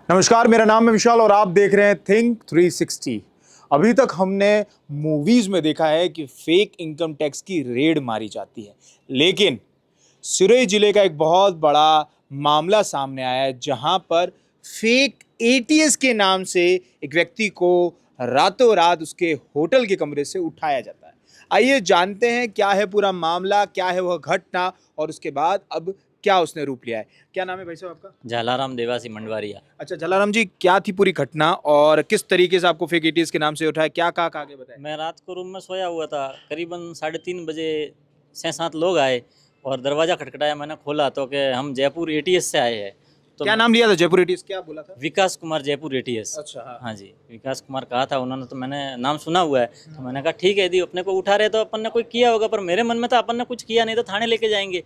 नमस्कार, मेरा नाम है विशाल और आप देख रहे हैं थिंक 360। अभी तक हमने मूवीज में देखा है कि फेक इनकम टैक्स की रेड मारी जाती है, लेकिन सिरोही जिले का एक बहुत बड़ा मामला सामने आया है जहां पर फेक एटीएस के नाम से एक व्यक्ति को रातों रात उसके होटल के कमरे से उठाया जाता है। आइए जानते हैं क्या है पूरा मामला, क्या है वह घटना और उसके बाद अब क्या उसने रूप लिया है। क्या नाम है भाई साहब आपका? झालाराम देवासी मंडवारिया। अच्छा जलाराम जी, क्या थी पूरी घटना और किस तरीके से आपको फेक एटीएस के नाम से उठाया, क्या कहा आगे बताएं। मैं रात को रूम में सोया हुआ था, करीबन 3:30 बजे 6-7 लोग आए और दरवाज़ा खटखटाया। मैंने खोला तो कि हम जयपुर एटीएस से आए हैं। तो क्या नाम लिया था जयपुर एटीएस, क्या बोला था? विकास कुमार, जयपुर एटीएस। अच्छा हाँ। हाँ जी, विकास कुमार कहा था उन्होंने, तो मैंने नाम सुना हुआ है। तो मैंने कहा ठीक है, यदि अपने को उठा रहे तो अपन ने कोई किया होगा, पर मेरे मन में था अपन ने कुछ किया नहीं तो थाने लेके जाएंगे।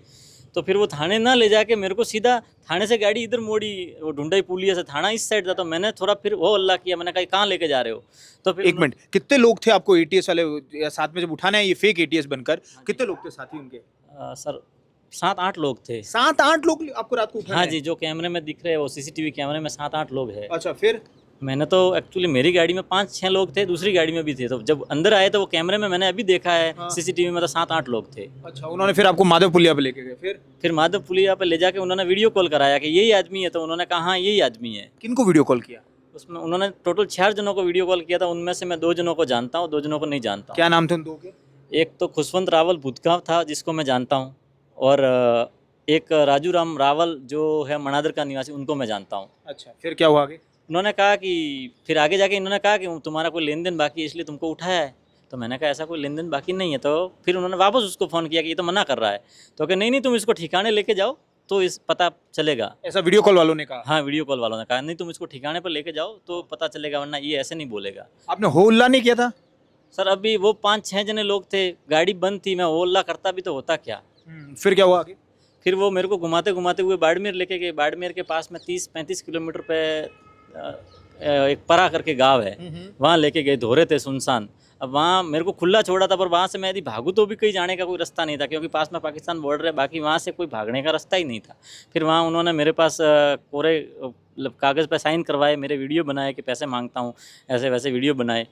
तो फिर वो थाने ना ले जाके मेरे को सीधा थाने से गाड़ी इधर मोड़ी, वो ढूंढई पुलिया से, थाना इस साइड था। तो मैंने थोड़ा फिर वो हल्ला किया, मैंने कहा कहाँ लेके जा रहे हो? तो फिर एक मिनट, कितने लोग थे आपको एटीएस वाले या साथ में जब उठाने आए ये फेक एटीएस बनकर, कितने लोग थे साथी उनके? सर 7-8 लोग थे। 7-8 लोग आपको रात को उठाने हाँ आए? जी, जो कैमरे में दिख रहे हैं वो सीसीटीवी कैमरे में 7-8 लोग हैं। अच्छा फिर? मैंने तो एक्चुअली मेरी गाड़ी में 5-6 लोग थे, दूसरी गाड़ी में भी थे। तो जब अंदर आए तो वो कैमरे में मैंने अभी देखा है, हाँ। सीसीटीवी में तो 7-8 लोग थे। अच्छा, उन्होंने फिर आपको माधव पुलिया पे लेके गए, फिर माधव पुलिया पे ले जाके उन्होंने वीडियो कॉल कराया कि यही आदमी है। तो उन्होंने कहा हाँ यही आदमी है। किनको वीडियो कॉल किया? उसमें उन्होंने टोटल 4 जनों को वीडियो कॉल किया था। उनमें से मैं 2 जनों को जानता हूँ, 2 जनों को नहीं जानता हूँ। क्या नाम थे उन दो के? एक तो खुशवंत रावल भूतगांव था जिसको मैं जानता हूँ, और एक राजू राम रावल जो है मणादर का निवासी, उनको मैं जानता हूँ। अच्छा फिर क्या हुआ आगे? उन्होंने कहा कि फिर आगे जाके इन्होंने कहा कि तुम्हारा कोई लेन देन बाकी है इसलिए तुमको उठाया है। तो मैंने कहा ऐसा कोई लेन देन बाकी नहीं है। तो फिर उन्होंने वापस उसको फ़ोन किया कि ये तो मना कर रहा है। तो कि नहीं तुम इसको ठिकाने लेके जाओ तो इस पता चलेगा। ऐसा वीडियो कॉल वालों ने कहा? हाँ, वीडियो कॉल वालों ने कहा नहीं तुम इसको ठिकाने पर लेके जाओ तो पता चलेगा, वरना ये ऐसे नहीं बोलेगा। आपने हो हल्ला नहीं किया था? सर अभी वो 5-6 जने लोग थे, गाड़ी बंद थी, मैं ओला करता भी तो होता क्या। फिर क्या हुआ आगे? फिर वो मेरे को घुमाते घुमाते हुए बाड़मेर लेके गए। बाड़मेर के पास में 30-35 किलोमीटर पे एक परा करके गांव है, वहाँ लेके गए। धोरे थे सुनसान। अब वहाँ मेरे को खुला छोड़ा था, पर वहाँ से मैं यदि भागूँ तो भी कहीं जाने का कोई रास्ता नहीं था, क्योंकि पास में पाकिस्तान बॉर्डर है। बाकी वहाँ से कोई भागने का रास्ता ही नहीं था। फिर वहाँ उन्होंने मेरे पास कोरे कागज़ पे साइन करवाए, मेरे वीडियो बनाए कि पैसे मांगता हूँ, ऐसे वैसे वीडियो बनाए।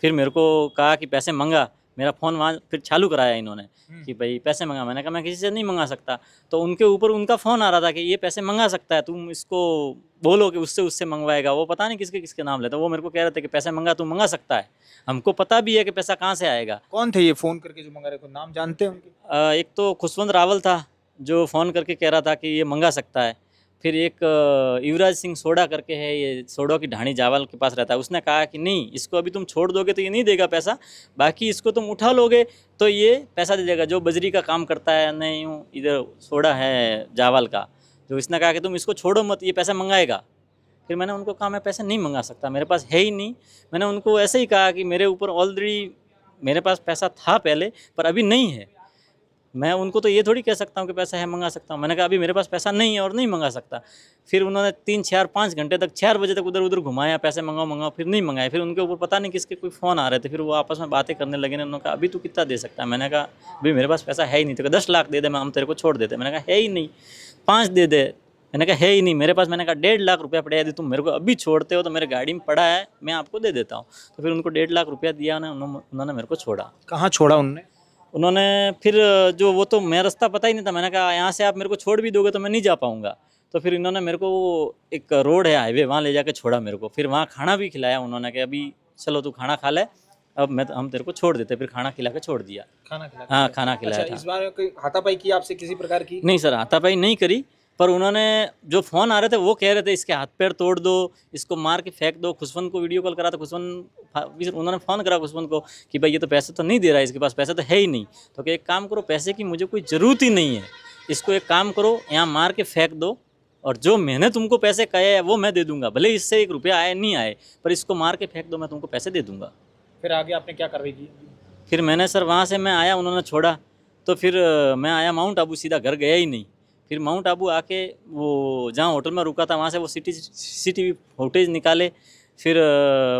फिर मेरे को कहा कि पैसे मंगा। मेरा फ़ोन वहाँ फिर चालू कराया इन्होंने कि भाई पैसे मंगा। मैंने कहा मैं किसी से नहीं मंगा सकता। तो उनके ऊपर उनका फ़ोन आ रहा था कि ये पैसे मंगा सकता है, तुम इसको बोलो कि उससे मंगवाएगा। वो पता नहीं किसके किसके नाम लेता। वो मेरे को कह रहे थे कि पैसे मंगा, तू मंगा सकता है। हमको पता भी है कि पैसा कहाँ से आएगा। कौन थे ये फोन करके जो मंगा रहे थे, नाम जानते हैं उनके? एक तो खुशवंत रावल था जो फ़ोन करके कह रहा था कि ये मंगा सकता है। फिर एक युवराज सिंह सोडा करके है, ये सोडो की ढाणी जावल के पास रहता है। उसने कहा कि नहीं, इसको अभी तुम छोड़ दोगे तो ये नहीं देगा पैसा, बाकी इसको तुम उठा लोगे तो ये पैसा दे देगा। जो बजरी का काम करता है, नहीं यूँ इधर सोडा है जावल का, जो इसने कहा कि तुम इसको छोड़ो मत, ये पैसा मंगाएगा। फिर मैंने उनको कहा मैं पैसे नहीं मंगा सकता, मेरे पास है ही नहीं। मैंने उनको ऐसे ही कहा कि मेरे ऊपर ऑलरेडी मेरे पास पैसा था पहले, पर अभी नहीं है। मैं उनको तो ये थोड़ी कह सकता हूँ कि पैसा है मंगा सकता हूँ। मैंने कहा अभी मेरे पास पैसा नहीं है और नहीं मंगा सकता। फिर उन्होंने 3-4-5 घंटे तक, 4 बजे तक उधर उधर घुमाया, पैसे मंगाओ, फिर नहीं मंगाए। फिर उनके ऊपर पता नहीं किसके कोई फ़ोन आ रहे थे। फिर वो आपस में बातें करने लगे। उन्होंने कहा अभी तू कितना दे सकता है? मैंने कहा अभी मेरे पास पैसा है ही नहीं। तो 10 लाख दे दे, हम तेरे को छोड़ देते। मैंने कहा है ही नहीं। 5 दे दे। मैंने कहा है ही नहीं मेरे पास। मैंने कहा 1.5 लाख रुपया पड़ा है, यदि तुम मेरे को अभी छोड़ते हो तो मेरे गाड़ी में पड़ा है, मैं आपको दे देता हूँ। तो फिर उनको 1.5 लाख रुपया दिया, उन्होंने मेरे को छोड़ा। कहाँ छोड़ा उन्होंने? उन्होंने फिर जो, वो तो मेरा रास्ता पता ही नहीं था। मैंने कहा यहाँ से आप मेरे को छोड़ भी दोगे तो मैं नहीं जा पाऊँगा। तो फिर इन्होंने मेरे को एक रोड है हाईवे, वहाँ ले जाके छोड़ा मेरे को। फिर वहाँ खाना भी खिलाया उन्होंने कि अभी चलो तू खाना खा ले, अब हम तेरे को छोड़ देते। फिर खाना खिला के छोड़ दिया। खाना खिला? हाँ, खाना खिलाया अच्छा, था। इस बार में कोई हाथापाई की आपसे किसी प्रकार की? नहीं सर, हाथापाई नहीं करी, पर उन्होंने जो फ़ोन आ रहे थे वो कह रहे थे इसके हाथ पैर तोड़ दो, इसको मार के फेंक दो। खुशवंत को वीडियो कॉल करा था, उन्होंने फ़ोन करा खुशवंत को कि भाई ये तो पैसे तो नहीं दे रहा है, इसके पास पैसा तो है ही नहीं। तो कि एक काम करो, पैसे की मुझे कोई ज़रूरत ही नहीं है, इसको एक काम करो यहाँ मार के फेंक दो, और जो मैंने तुमको पैसे कहे हैं वो मैं दे दूँगा, भले इससे 1 रुपया आए नहीं आए, पर इसको मार के फेंक दो, मैं तुमको पैसे दे दूँगा। फिर आगे आपने क्या कार्रवाई की? फिर मैंने सर वहाँ से मैं आया, उन्होंने छोड़ा तो फिर मैं आया माउंट आबू, सीधा घर गया ही नहीं। फिर माउंट आबू आके वो जहाँ होटल में रुका था वहाँ से वो सीसीटीवी फुटेज निकाले। फिर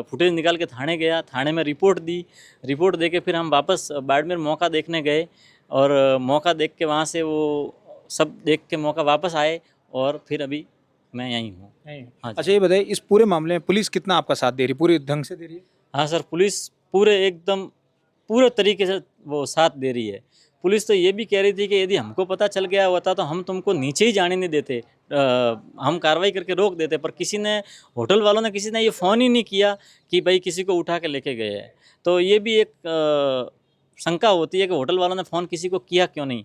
फुटेज निकाल के थाने गया, थाने में रिपोर्ट दी। रिपोर्ट दे के फिर हम वापस बाड़मेर मौका देखने गए, और मौका देख के वहाँ से वो सब देख के मौका वापस आए, और फिर अभी मैं यहीं हूँ। हाँ जी। अच्छा ये बताइए, इस पूरे मामले में पुलिस कितना आपका साथ दे रही है, पूरे ढंग से दे रही है? हाँ सर, पुलिस पूरे एकदम पूरे तरीके से वो साथ दे रही है। पुलिस तो ये भी कह रही थी कि यदि हमको पता चल गया होता तो हम तुमको नीचे ही जाने नहीं देते, हम कार्रवाई करके रोक देते, पर किसी ने, होटल वालों ने, किसी ने ये फ़ोन ही नहीं किया कि भाई किसी को उठा के लेके गए हैं। तो ये भी एक शंका होती है कि होटल वालों ने फ़ोन किसी को किया क्यों नहीं,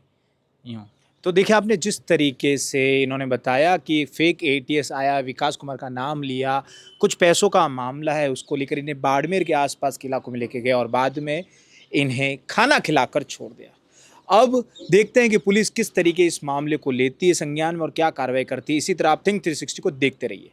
यूँ। तो देखिए, आपने जिस तरीके से इन्होंने बताया कि फेक एटीएस आया, विकास कुमार का नाम लिया, कुछ पैसों का मामला है, उसको लेकर इन्हें बाड़मेर के आसपास के इलाकों में लेके गए और बाद में इन्हें खाना खिलाकर छोड़ दिया। अब देखते हैं कि पुलिस किस तरीके इस मामले को लेती है संज्ञान में और क्या कार्रवाई करती है। इसी तरह आप थिंक 360 को देखते रहिए।